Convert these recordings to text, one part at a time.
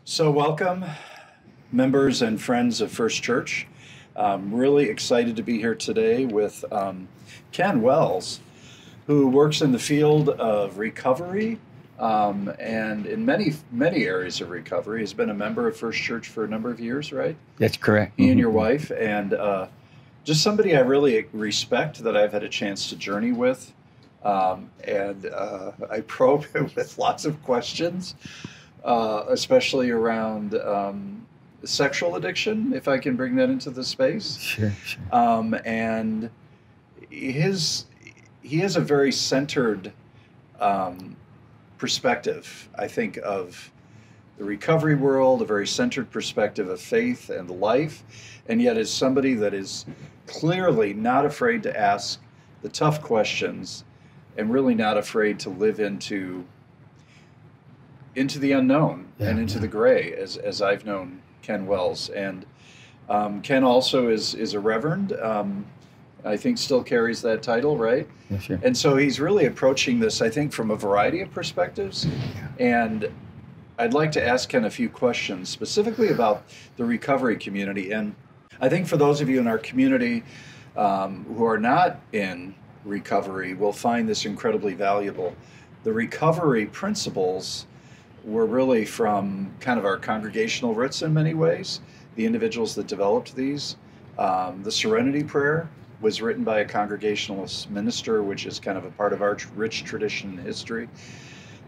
So, welcome, members and friends of First Church. I'm really excited to be here today with Ken Wells, who works in the field of recovery and in many areas of recovery. He's been a member of First Church for a number of years, right? That's correct. He and your wife, and just somebody I really respect that I've had a chance to journey with. I probe him with lots of questions. Especially around sexual addiction, if I can bring that into the space. Sure. And he has a very centered perspective, I think, of the recovery world, a very centered perspective of faith and life, and yet is somebody that is clearly not afraid to ask the tough questions and really not afraid to live into the unknown and into the gray, as I've known Ken Wells. And Ken also is a reverend. I think still carries that title, right? Yeah, sure. And so he's really approaching this, I think, from a variety of perspectives. And I'd like to ask Ken a few questions specifically about the recovery community. And I think for those of you in our community who are not in recovery will find this incredibly valuable. The recovery principles were really from kind of our congregational roots in many ways, the individuals that developed these. The Serenity Prayer was written by a Congregationalist minister, which is kind of a part of our rich tradition and history.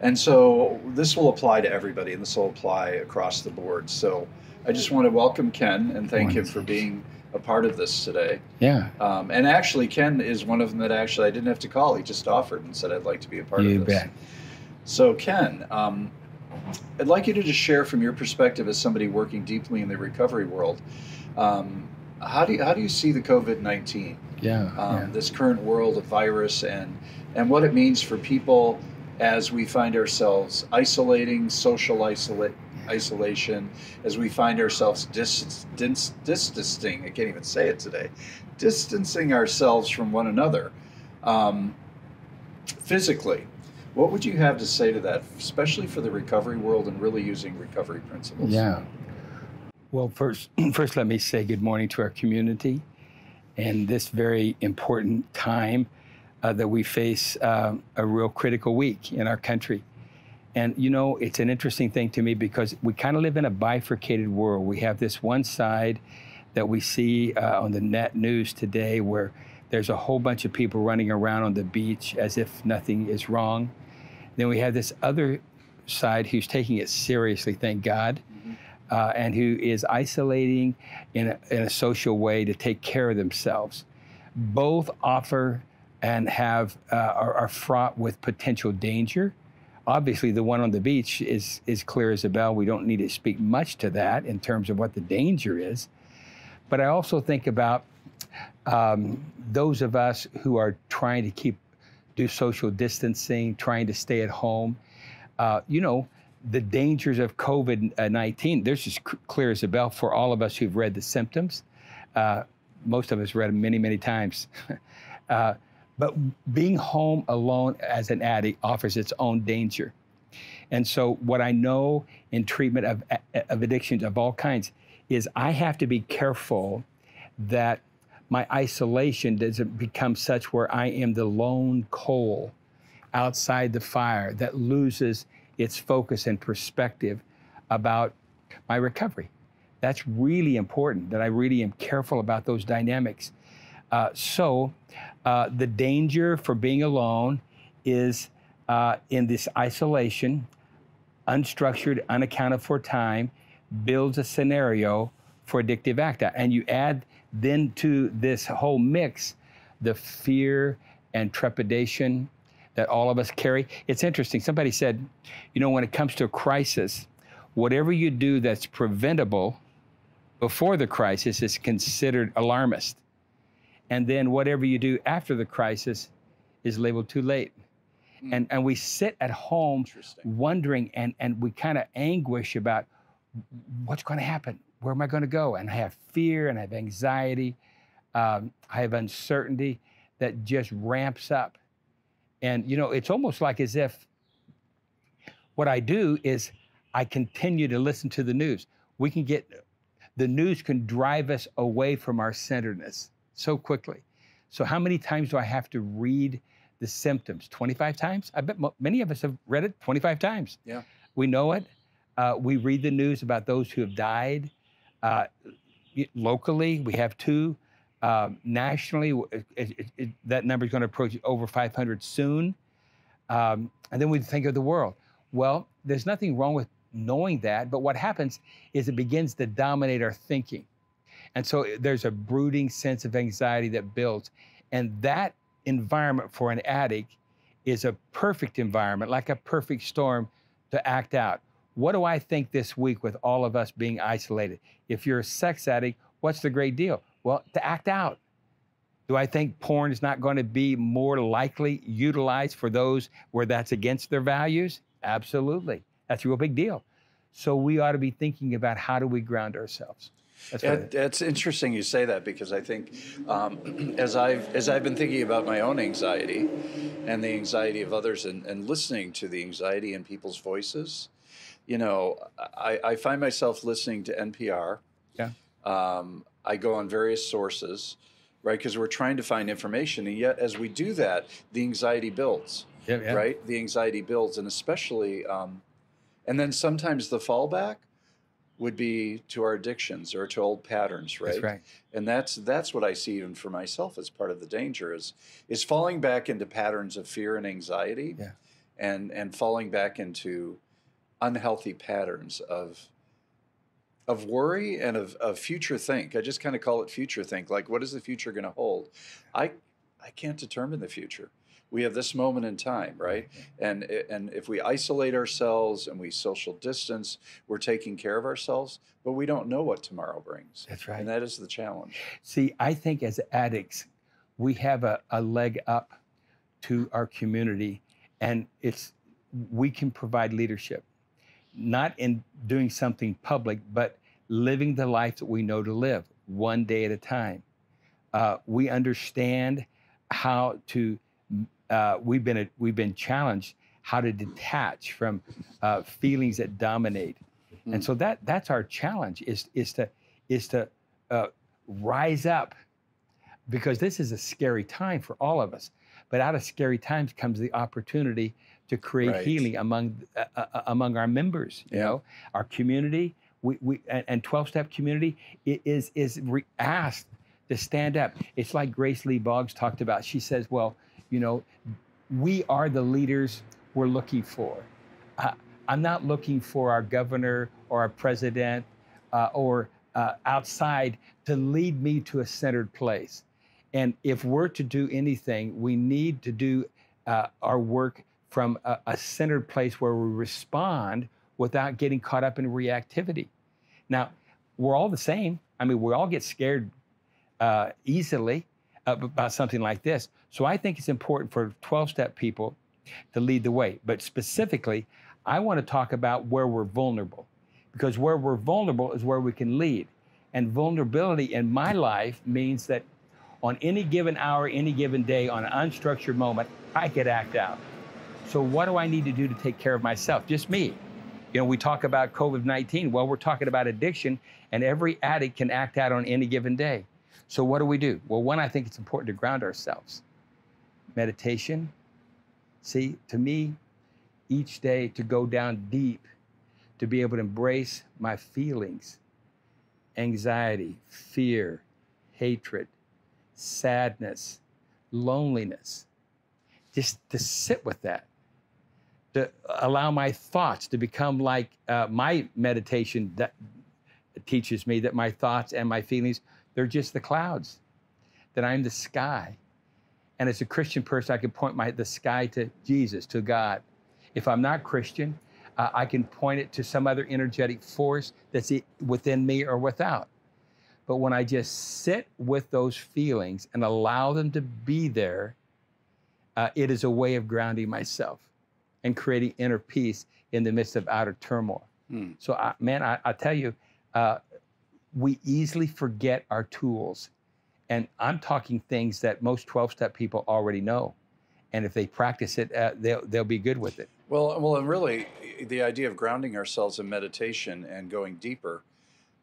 And so this will apply to everybody, and this will apply across the board. So I just want to welcome Ken and thank him for being a part of this today. Yeah. And actually, Ken is one of them that I didn't have to call. He just offered and said, I'd like to be a part of this. You bet. So Ken, I'd like you to just share from your perspective as somebody working deeply in the recovery world. How do you see the COVID-19? This current world of virus and what it means for people as we find ourselves isolating, social isolation, as we find ourselves distancing. I can't even say it today. Distancing ourselves from one another physically. What would you have to say to that, especially for the recovery world and really using recovery principles? Yeah. Well, first let me say good morning to our community and this very important time that we face a real critical week in our country. And, you know, it's an interesting thing to me because we kind of live in a bifurcated world. We have this one side that we see on the net news today where there's a whole bunch of people running around on the beach as if nothing is wrong. Then we have this other side who's taking it seriously, thank God, and who is isolating in a social way to take care of themselves. Both offer and are fraught with potential danger. Obviously, the one on the beach is clear as a bell. We don't need to speak much to that in terms of what the danger is. But I also think about those of us who are trying to do social distancing, trying to stay at home. The dangers of COVID-19, they're just clear as a bell for all of us who've read the symptoms. Most of us read them many, many times. But being home alone as an addict offers its own danger. And so what I know in treatment of addictions of all kinds is I have to be careful that my isolation doesn't become such where I am the lone coal outside the fire that loses its focus and perspective about my recovery. That's really important, that I really am careful about those dynamics. So the danger for being alone is in this isolation, unstructured, unaccounted for time, builds a scenario for addictive act. And you add then to this whole mix the fear and trepidation that all of us carry. It's interesting. Somebody said, when it comes to a crisis, whatever you do that's preventable before the crisis is considered alarmist. And then whatever you do after the crisis is labeled too late. And we sit at home wondering and we kind of anguish about what's going to happen? Where am I going to go? And I have fear and I have anxiety. I have uncertainty that just ramps up. And, it's almost like as if what I do is I continue to listen to the news. The news can drive us away from our centeredness so quickly. So how many times do I have to read the symptoms? 25 times? I bet many of us have read it 25 times. Yeah. We know it. We read the news about those who have died. Locally, we have 2. Nationally, that number is going to approach over 500 soon. And then we think of the world. Well, there's nothing wrong with knowing that, but what happens is it begins to dominate our thinking. And so there's a brooding sense of anxiety that builds. And that environment for an addict is a perfect environment, like a perfect storm, to act out. What do I think this week with all of us being isolated? If you're a sex addict, what's the great deal? Well, to act out. Do I think porn is not going to be more likely utilized for those where that's against their values? Absolutely. That's a real big deal. So we ought to be thinking about how do we ground ourselves. That's interesting you say that, because I think as I've been thinking about my own anxiety and the anxiety of others, and listening to the anxiety in people's voices, I find myself listening to NPR. Yeah. I go on various sources, right? Because we're trying to find information, and yet as we do that, the anxiety builds. Yeah. Right? The anxiety builds, and especially, and then sometimes the fallback would be to our addictions or to old patterns, right? That's right. And that's what I see even for myself as part of the danger is falling back into patterns of fear and anxiety, Yeah. and falling back into unhealthy patterns of worry and of future think. I just kind of call it future think. Like, what is the future going to hold? I can't determine the future. We have this moment in time, right? And if we isolate ourselves and we social distance, we're taking care of ourselves, but we don't know what tomorrow brings. That's right. And that is the challenge. See, I think as addicts, we have a leg up to our community, and we can provide leadership, not in doing something public, but living the life that we know to live, one day at a time. We understand how to. We've been challenged how to detach from feelings that dominate, and so that's our challenge is to rise up, because this is a scary time for all of us. But out of scary times comes the opportunity to create healing among our members. You know, our community, and 12-step community is asked to stand up. It's like Grace Lee Boggs talked about. She says, well, we are the leaders we're looking for. I'm not looking for our governor or our president or outside to lead me to a centered place. And if we're to do anything, we need to do our work from a centered place where we respond without getting caught up in reactivity. Now, we're all the same. I mean, we all get scared easily about something like this. So I think it's important for 12-step people to lead the way. But specifically, I want to talk about where we're vulnerable, because where we're vulnerable is where we can lead. And vulnerability in my life means that on any given hour, any given day, on an unstructured moment, I could act out. So what do I need to do to take care of myself? Just me. We talk about COVID-19. Well, we're talking about addiction, and every addict can act out on any given day. So what do? Well, one, I think it's important to ground ourselves. Meditation. See, to me, each day to go down deep, to be able to embrace my feelings, anxiety, fear, hatred, sadness, loneliness, just to sit with that, to allow my thoughts to become like my meditation that teaches me that my thoughts and my feelings, they're just the clouds, that I'm the sky. And as a Christian person, I can point the sky to Jesus, to God. If I'm not Christian, I can point it to some other energetic force that's within me or without. But when I just sit with those feelings and allow them to be there, it is a way of grounding myself and creating inner peace in the midst of outer turmoil. So, I tell you, we easily forget our tools. And I'm talking things that most 12-step people already know. And if they practice it, they'll be good with it. Well, and really, the idea of grounding ourselves in meditation and going deeper.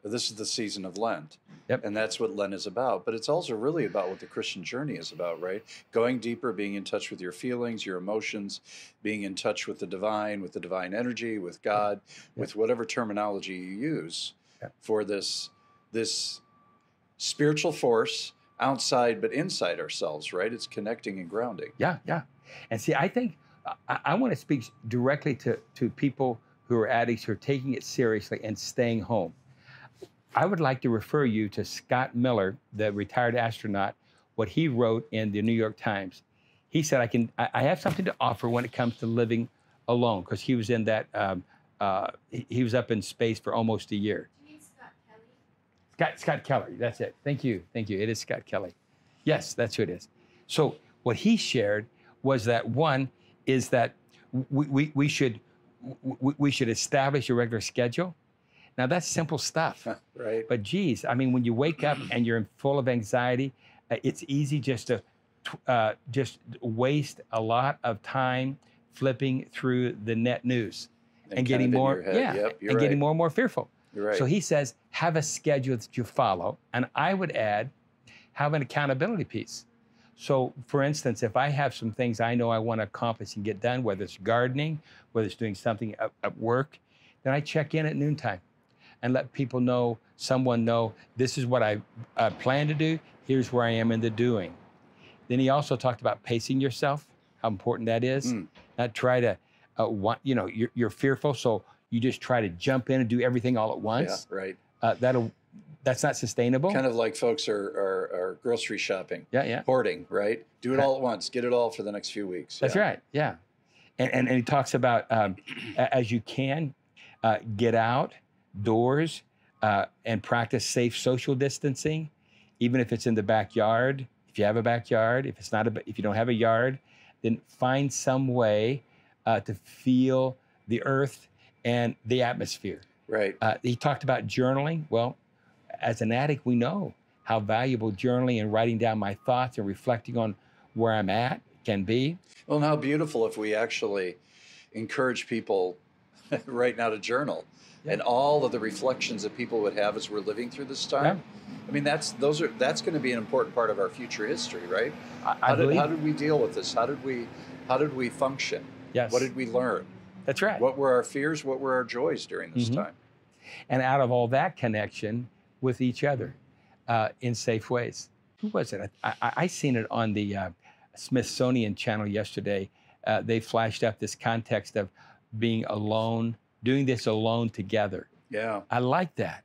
This is the season of Lent. Yep. And that's what Lent is about. But it's also really about what the Christian journey is about, right? Going deeper, being in touch with your feelings, your emotions, being in touch with the divine energy, with God, with whatever terminology you use for this spiritual force outside but inside ourselves, right? It's connecting and grounding. Yeah, yeah. And see, I think I want to speak directly to people who are addicts who are taking it seriously and staying home. I would like to refer you to Scott Miller, the retired astronaut, what he wrote in the New York Times. He said, I have something to offer when it comes to living alone, because he was in that, he was up in space for almost a year. Do you mean Scott Kelly? Scott Kelly, that's it. Thank you. It is Scott Kelly. Yes, that's who it is. So what he shared was that one is that we should establish a regular schedule. Now that's simple stuff, right? But geez, I mean, when you wake up and you're full of anxiety, it's easy just to just waste a lot of time flipping through the net news and getting more, getting more and more fearful. You're right. So he says, have a schedule that you follow, and I would add, have an accountability piece. So, for instance, if I have some things I know I want to accomplish and get done, whether it's gardening, whether it's doing something at work, then I check in at noontime and let people know, someone know, this is what I plan to do, here's where I am in the doing. Then he also talked about pacing yourself, how important that is. Not try to, you're fearful, so you just try to jump in and do everything all at once. Yeah, right. That's not sustainable. Kind of like folks are grocery shopping. Yeah. Hoarding, right? Do it all at once. Get it all for the next few weeks. That's right. Yeah. And he talks about, as you can, get outdoors and practice safe social distancing, even if it's in the backyard. If you have a backyard, if you don't have a yard, then find some way to feel the earth and the atmosphere. Right. He talked about journaling. Well, as an addict, we know how valuable journaling and writing down my thoughts and reflecting on where I'm at can be. Well, and how beautiful if we actually encourage people right now to journal and all of the reflections that people would have as we're living through this time. Yeah. I mean, that's going to be an important part of our future history, right? How did we deal with this? How did we function? Yes. What did we learn? That's right. What were our fears? What were our joys during this time? And out of all that connection with each other in safe ways. Who was it? I seen it on the Smithsonian channel yesterday. They flashed up this context of being alone, doing this alone together. Yeah. I like that.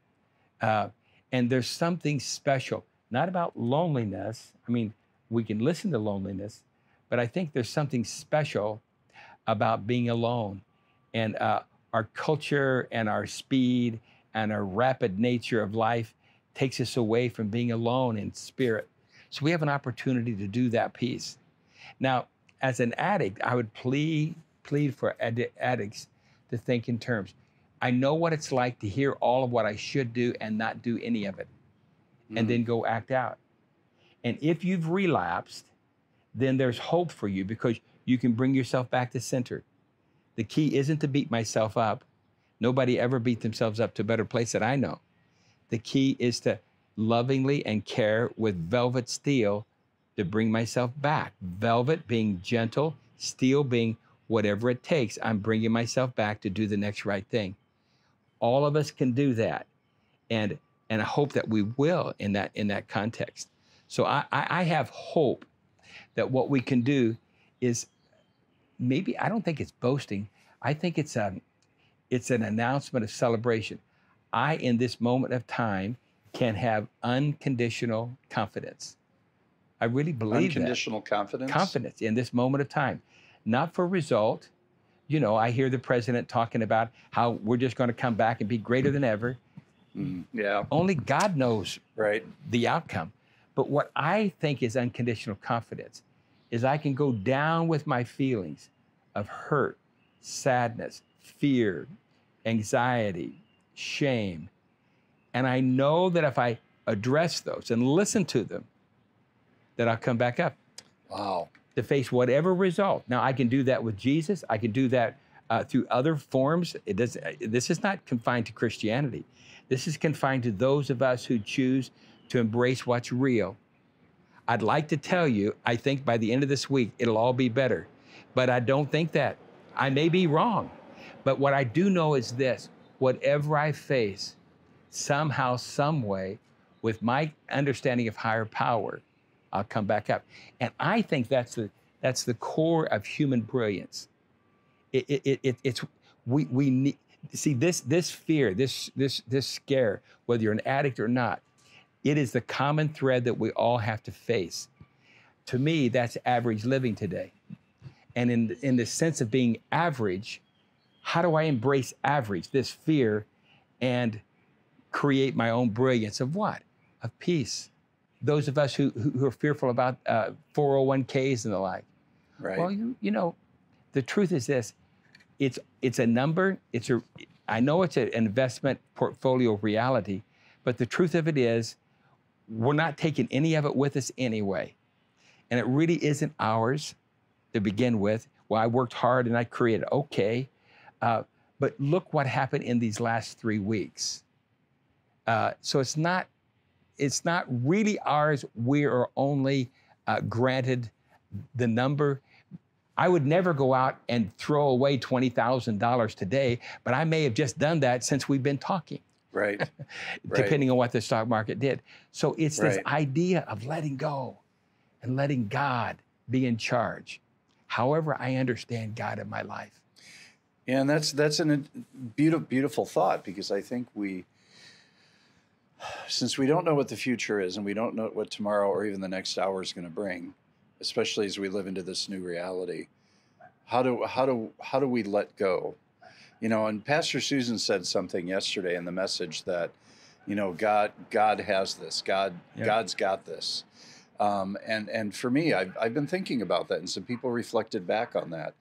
And there's something special, not about loneliness. I mean, we can listen to loneliness, but I think there's something special about being alone. And our culture and our speed and our rapid nature of life takes us away from being alone in spirit. So we have an opportunity to do that piece. Now, as an addict, I would plead for addicts to think in terms. I know what it's like to hear all of what I should do and not do any of it, and then go act out. And if you've relapsed, then there's hope for you because you can bring yourself back to center. The key isn't to beat myself up. Nobody ever beat themselves up to a better place that I know. The key is to lovingly and care with velvet steel to bring myself back. Velvet being gentle, steel being whatever it takes. I'm bringing myself back to do the next right thing. All of us can do that. And I hope that we will in that context. So I have hope that what we can do is maybe, I don't think it's boasting. I think it's an announcement of celebration. I, in this moment of time, can have unconditional confidence. I really believe unconditional confidence? Confidence in this moment of time. Not for result. You know, I hear the president talking about how we're just going to come back and be greater than ever. Yeah. Only God knows right. the outcome. But what I think is unconditional confidence is I can go down with my feelings of hurt, sadness, fear, anxiety, shame. And I know that if I address those and listen to them, that I'll come back up. Wow. To face whatever result. Now, I can do that with Jesus. I can do that through other forms. This is not confined to Christianity. This is confined to those of us who choose to embrace what's real. I'd like to tell you, I think by the end of this week, it'll all be better. But I don't think that. I may be wrong. But what I do know is this: whatever I face, somehow, some way, with my understanding of higher power, I'll come back up. And I think that's the core of human brilliance. We need, see, this fear, this scare, whether you're an addict or not, it is the common thread that we all have to face. To me, that's average living today. And in the sense of being average, how do I embrace average, this fear, and create my own brilliance of what? Of peace. Those of us who are fearful about 401ks and the like. Right. Well, you know, the truth is this: it's a number. I know it's an investment portfolio reality, but the truth of it is, we're not taking any of it with us anyway, and it really isn't ours to begin with. Well, I worked hard and I created. Okay, but look what happened in these last 3 weeks. So it's not really ours. We are only granted the number. I would never go out and throw away $20,000 today, but I may have just done that since we've been talking. Right. Depending on what the stock market did. So it's this Right. idea of letting go and letting God be in charge, however I understand God in my life. And that's a beautiful thought, because I think since we don't know what the future is and we don't know what tomorrow or even the next hour is going to bring, especially as we live into this new reality, how do we let go? You know, and Pastor Susan said something yesterday in the message that, you know, God has this. God's got this. And for me, I've been thinking about that, and some people reflected back on that.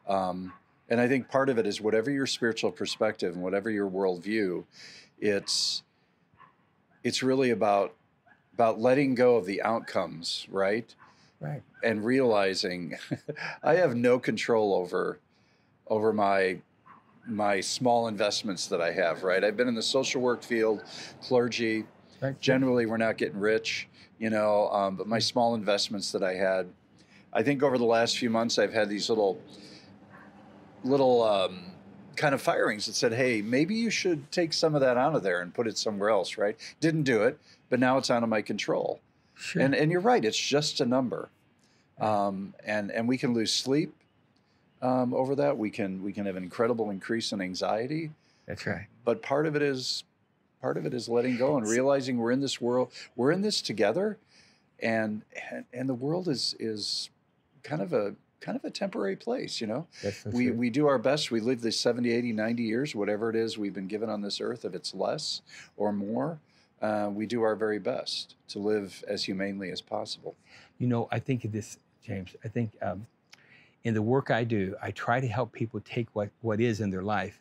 And I think part of it is, whatever your spiritual perspective and whatever your worldview, it's really about letting go of the outcomes, right? Right. And realizing I have no control over my small investments that I have, right? I've been in the social work field, clergy. Right. Generally, we're not getting rich, you know, but my small investments that I had, I think over the last few months, I've had these little kind of firings that said, hey, maybe you should take some of that out of there and put it somewhere else, right? Didn't do it, but now it's out of my control. Sure. And you're right, it's just a number. And we can lose sleep over that. We can have an incredible increase in anxiety. That's right. But part of it is letting go and realizing we're in this world, we're in this together, and the world is kind of a temporary place, you know. That's so we true. we do our best. We live the 70, 80, 90 years, whatever it is we've been given on this earth. If it's less or more, we do our very best to live as humanely as possible. You know, I think of this, James. I think in the work I do, I try to help people take what is in their life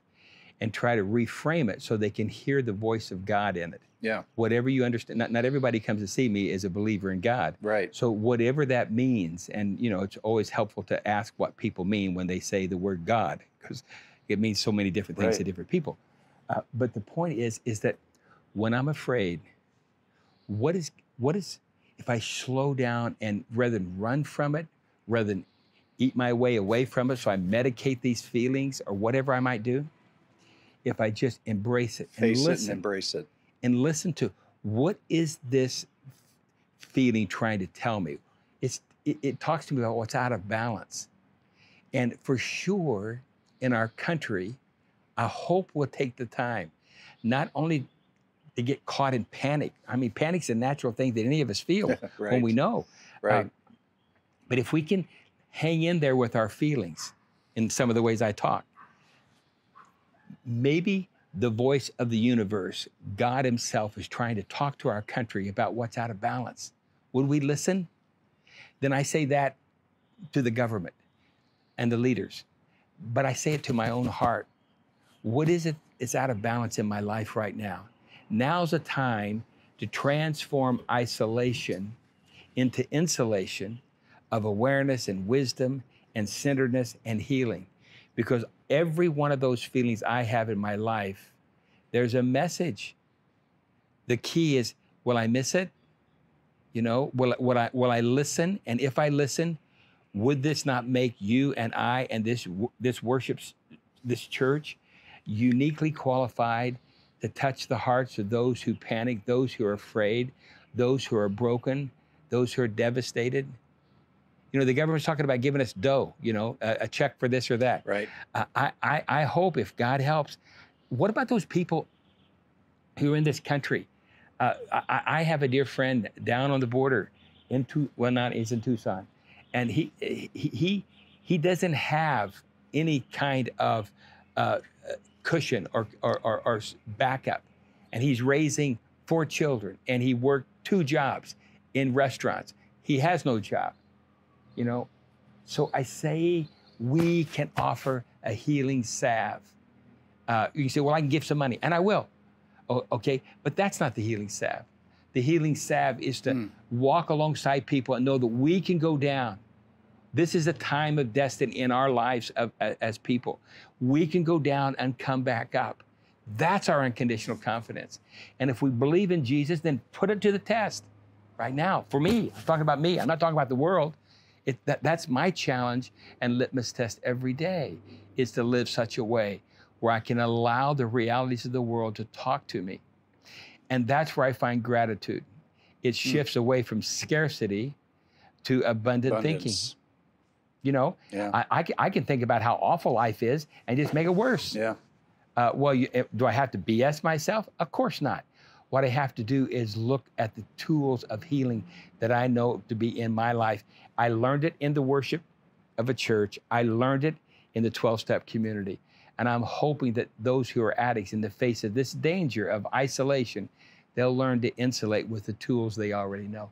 and try to reframe it so they can hear the voice of God in it. Yeah. Whatever you understand, not everybody comes to see me as a believer in God. Right. So whatever that means, and you know, it's always helpful to ask what people mean when they say the word God, because it means so many different things to different people. But the point is that when I'm afraid, what is if I slow down and rather than run from it, rather than eat my way away from it, so I medicate these feelings or whatever I might do, if I just embrace it and Face it listen and embrace it. and listen to what is this feeling trying to tell me? It talks to me about what's out of balance. And for sure, in our country, I hope we'll take the time, not only to get caught in panic. I mean, panic's a natural thing that any of us feel Right. when we know. Right. But if we can hang in there with our feelings in some of the ways I talk, maybe the voice of the universe, God himself, is trying to talk to our country about what's out of balance. Would we listen? Then I say that to the government and the leaders, but I say it to my own heart. What is it that's out of balance in my life right now? Now's a time to transform isolation into insulation of awareness and wisdom and centeredness and healing. because every one of those feelings I have in my life, there's a message. The key is, will I miss it? You know, will I listen? And if I listen, would this not make you and I and this church uniquely qualified to touch the hearts of those who panic, those who are afraid, those who are broken, those who are devastated? You know, the government's talking about giving us dough, you know, a check for this or that. Right. I hope, if God helps, what about those people who are in this country? I have a dear friend down on the border he's in Tucson, and he doesn't have any kind of cushion or backup, and he's raising 4 children, and he worked 2 jobs in restaurants. He has no job, you know. So I say we can offer a healing salve. You say, well, I can give some money, and I will. Oh, okay, but that's not the healing salve. The healing salve is to walk alongside people and know that we can go down. This is a time of destiny in our lives as people. We can go down and come back up. That's our unconditional confidence. And if we believe in Jesus, then put it to the test right now. For me, I'm talking about me. I'm not talking about the world. That's my challenge and litmus test every day, is to live such a way where I can allow the realities of the world to talk to me. And that's where I find gratitude. It shifts away from scarcity to abundant thinking. You know, yeah. I can think about how awful life is and just make it worse. Yeah. Do I have to BS myself? Of course not. What I have to do is look at the tools of healing that I know to be in my life. I learned it in the worship of a church. I learned it in the 12-step community. And I'm hoping that those who are addicts, in the face of this danger of isolation, they'll learn to insulate with the tools they already know.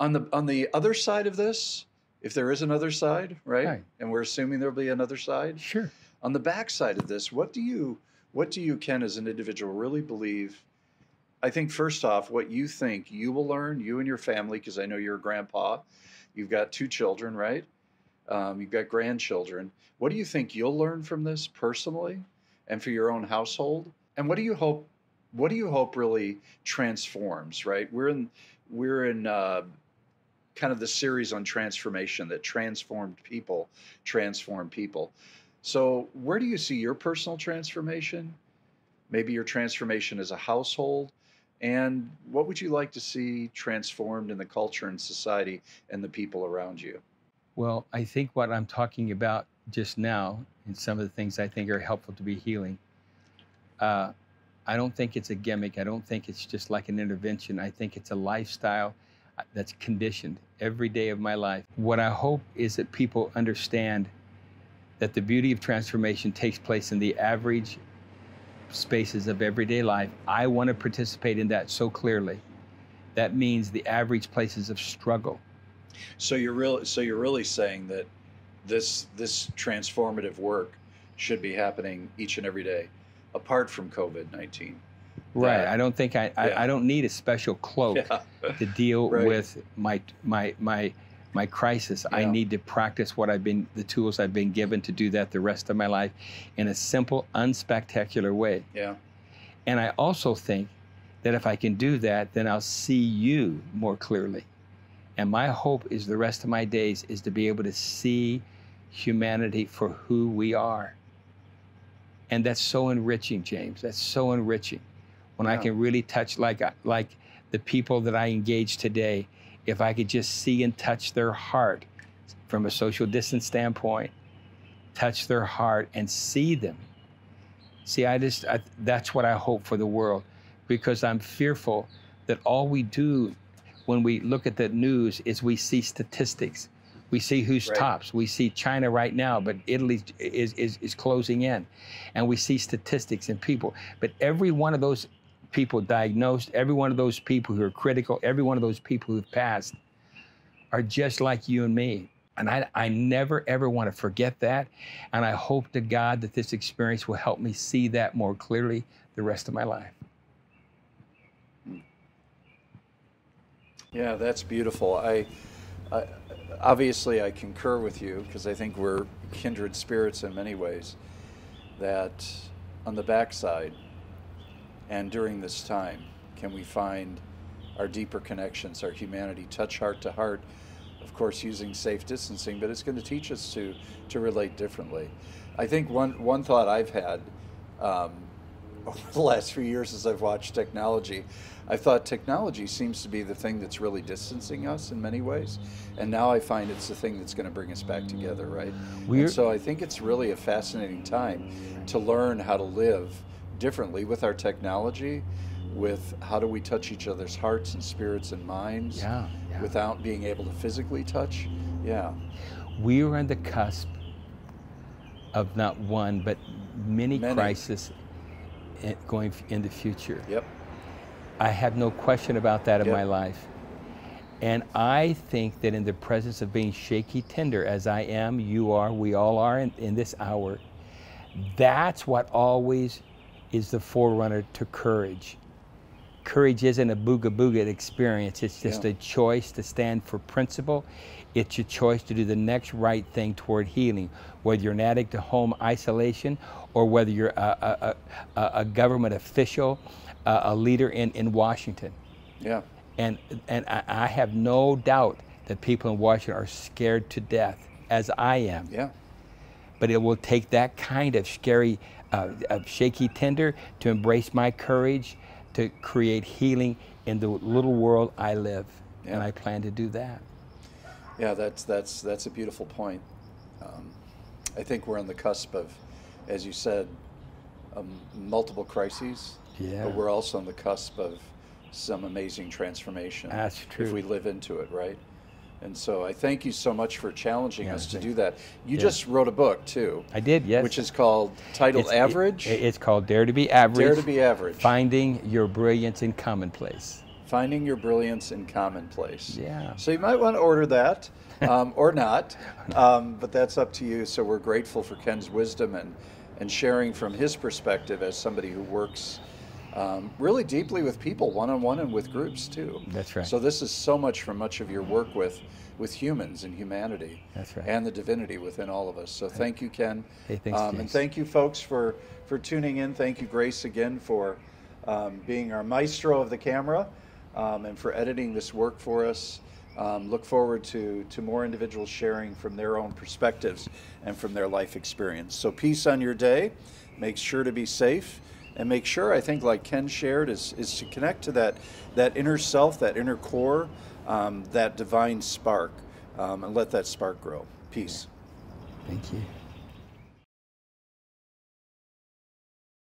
On the other side of this, if there is another side, right? And we're assuming there'll be another side. Sure. On the back side of this, what do you, Ken, as an individual, really believe? I think first off, what you think you will learn, you and your family, because I know you're a grandpa. You've got 2 children, right? You've got grandchildren. What do you think you'll learn from this personally and for your own household? And what do you hope really transforms, right? We're in kind of the series on transformation, that transformed people transform people. So where do you see your personal transformation? Maybe your transformation as a household? And what would you like to see transformed in the culture and society and the people around you? Well, I think what I'm talking about just now, and some of the things I think are helpful to be healing, I don't think it's a gimmick. I don't think it's just like an intervention. I think it's a lifestyle that's conditioned every day of my life. What I hope is that people understand that the beauty of transformation takes place in the average spaces of everyday life. I want to participate in that so clearly. That means the average places of struggle. So you're really saying that this transformative work should be happening each and every day, apart from COVID-19. Right. I don't think I don't need a special cloak to deal with my crisis. I need to practice the tools I've been given to do that the rest of my life in a simple, unspectacular way. Yeah. And I also think that if I can do that, then I'll see you more clearly. And my hope is the rest of my days is to be able to see humanity for who we are. And that's so enriching, James. That's so enriching. When I can really touch, like the people that I engage today, if I could just see and touch their heart from a social distance standpoint, touch their heart and see them. See, that's what I hope for the world, because I'm fearful that all we do when we look at the news is we see statistics. We see who's tops. We see China right now, but Italy is closing in. And we see statistics and people. But every one of those people diagnosed, every one of those people who are critical, every one of those people who've passed are just like you and me. And I never, ever want to forget that. And I hope to God that this experience will help me see that more clearly the rest of my life. Yeah, that's beautiful. obviously I concur with you because I think we're kindred spirits in many ways, that on the backside and during this time, can we find our deeper connections, our humanity, touch heart to heart, of course using safe distancing, but it's going to teach us to relate differently. I think one thought I've had over the last few years as I've watched technology, I thought technology seems to be the thing that's really distancing us in many ways, and now I find it's the thing that's going to bring us back together, right? And so I think it's really a fascinating time to learn how to live differently with our technology, with how do we touch each other's hearts and spirits and minds without being able to physically touch. We are on the cusp of not one but many crises going in the future. Yep. I have no question about that in my life. And I think that in the presence of being shaky tender, as I am, you are, we all are in this hour, that's what always is the forerunner to courage. Courage isn't a booga-booga experience. It's just a choice to stand for principle. It's your choice to do the next right thing toward healing, whether you're an addict to home isolation or whether you're a government official, a leader in Washington. Yeah. And I have no doubt that people in Washington are scared to death, as I am. Yeah. But it will take that kind of scary, shaky tender to embrace my courage, to create healing in the little world I live. And I plan to do that. Yeah, that's a beautiful point. I think we're on the cusp of, as you said, multiple crises. Yeah. But we're also on the cusp of some amazing transformation. That's true. If we live into it, right? And so I thank you so much for challenging us to do that. You just wrote a book too. I did, yes. Which is titled Average. It's called Dare to be Average. Dare to be Average. Finding Your Brilliance in Commonplace. Finding Your Brilliance in Commonplace. Yeah. So you might want to order that, or not, but that's up to you. So we're grateful for Ken's wisdom and sharing from his perspective as somebody who works really deeply with people, one-on-one and with groups too. That's right. So this is so much from much of your work with humans and humanity. That's right. And the divinity within all of us. So thank you, Ken. Hey, thanks, James. And thank you, folks, for tuning in. Thank you, Grace, again for being our maestro of the camera and for editing this work for us. Look forward to more individuals sharing from their own perspectives and from their life experience. So peace on your day. Make sure to be safe. And make sure, I think, like Ken shared, is to connect to that inner self, that inner core, that divine spark, and let that spark grow. Peace. Thank you.